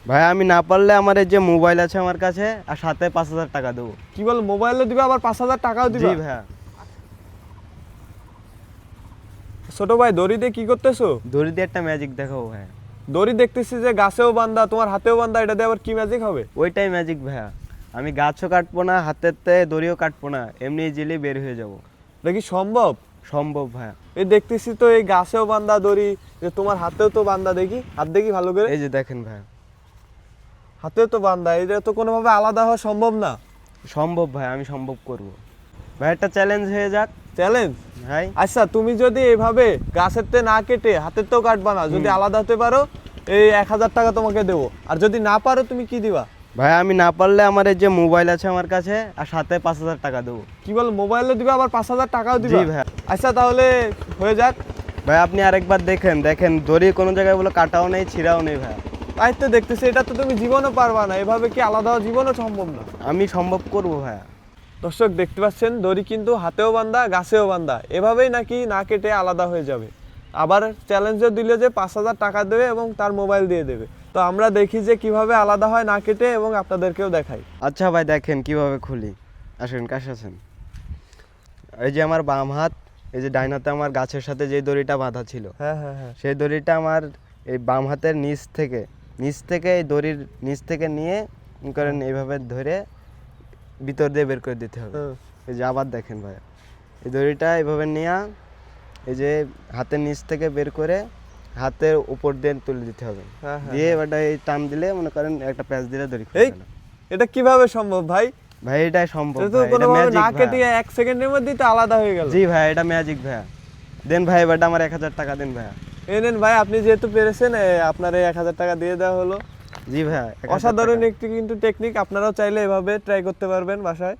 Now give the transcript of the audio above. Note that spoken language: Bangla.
ভাই আমি না পারলে আমার এই যে মোবাইল আছে আমার কাছে আর সাথে 5,000 টাকা দেবো। কি বল, মোবাইলও দিবা আবার 5,000 টাকাও দিবা? জি ভাইয়া। ছোট ভাই, দড়ি দিয়ে কি করতেছো? দড়ি দিয়ে একটা ম্যাজিক দেখাবো ভাইয়া। দড়ি দেখতেছি যে গাছেও বান্ধা, তোমার হাতেও বান্ধা, এটা দিয়ে আবার কি ম্যাজিক হবে? ওইটাই ম্যাজিক ভাইয়া। আমি গাছও কাটবো না, হাতেতে দড়িও কাটবো না, এমনি ইজিলি বের হয়ে যাব। এটা কি সম্ভব? সম্ভব ভাইয়া। এই দেখতেছি তো এই গাছেও বান্ধা দড়ি, যে তোমার হাতেও তো বান্ধা, দেখি হাত দেখি ভালো করে। এই যে দেখেন ভাইয়া, হাতেও তো বান্ধা, এটা তো কোনোভাবে আলাদা হওয়া সম্ভব না। সম্ভব ভাই, আমি সম্ভব করব ভাই। একটা চ্যালেঞ্জ হয়ে যাক। চ্যালেঞ্জ? ভাই আচ্ছা, তুমি যদি এইভাবে গাছের তে না কেটে হাতের তেও কাটবা না, যদি আলাদা হতে পারো এই 1,000 টাকা তোমাকে দেবো। আর যদি না পারো তুমি কি দিবা? ভাই আমি না পারলে আমার এই যে মোবাইল আছে আমার কাছে আর সাথে 5,000 টাকা দেবো। কি বল, মোবাইলও দিবা আবার 5,000 টাকাও দিবা? জি ভাইয়া। আচ্ছা তাহলে হয়ে যাক। ভাই আপনি আরেকবার দেখেন, দেখেন দড়ি কোনো জায়গায় বলে কাটাও নেই, ছিঁড়াও নেই ভাইয়া। তাই তো দেখতেছি, এটা তো তুমি জীবনও পারবা না, এভাবে কি আলাদা হওয়া জীবনও সম্ভব না। আমি সম্ভব করব ভাইয়া। দর্শক দেখতে পাচ্ছেন, দড়ি কিন্তু হাতেও বান্ধা গাছেও বান্ধা, এভাবেই নাকি না কেটে আলাদা হয়ে যাবে। আবার চ্যালেঞ্জও দিলে যে 5,000 টাকা দেবে এবং তার মোবাইল দিয়ে দেবে। তো আমরা দেখি যে কিভাবে আলাদা হয় না কেটে, এবং আপনাদেরকেও দেখাই। আচ্ছা ভাই দেখেন কিভাবে খুলি। আসেন, কাছে আসেন। এই যে আমার বাম হাত, এই যে ডাইন হাতে আমার গাছের সাথে যে দড়িটা বাঁধা ছিল, হ্যাঁ হ্যাঁ হ্যাঁ। সেই দড়িটা আমার এই বাম হাতের নিচ থেকে এই দড়ির নিচ থেকে নিয়ে করেন এইভাবে ধরে ভিতর দিয়ে বের করে দিতে হবে। এই যে আবার দেখেন ভাই, এই দড়িটা এইভাবে নিয়ে এই যে হাতের নিচ থেকে বের করে হাতের উপর দিয়ে তুলে দিতে হবে। হ্যাঁ, হ্যাঁ, দিয়ে ওটা এই টান দিলে মনে করেন একটা প্যাচ দিলে দড়ি খুলে এই গেল। এটা কিভাবে সম্ভব ভাই? ভাই এটাই সম্ভব এটা তো ভাই, এটা কোনোভাবে ম্যাজিক না কেটে ভাই। 1 সেকেন্ডের মধ্যেই তো আলাদা হয়ে গেল। জি ভাই, এটা ম্যাজিক ভাইয়া। দেন ভাই এবারটা আমার 1,000 টাকা দেন ভাইয়া। এই নেন ভাই, আপনি যেহেতু পেরেছেন, আপনার এই 1,000 টাকা দিয়ে দেওয়া হলো। জি ভাইয়া, 1,000 অসাধারণ টাকা। একটি কিন্তু টেকনিক, আপনারাও চাইলে এভাবে ট্রাই করতে পারবেন বাসায়।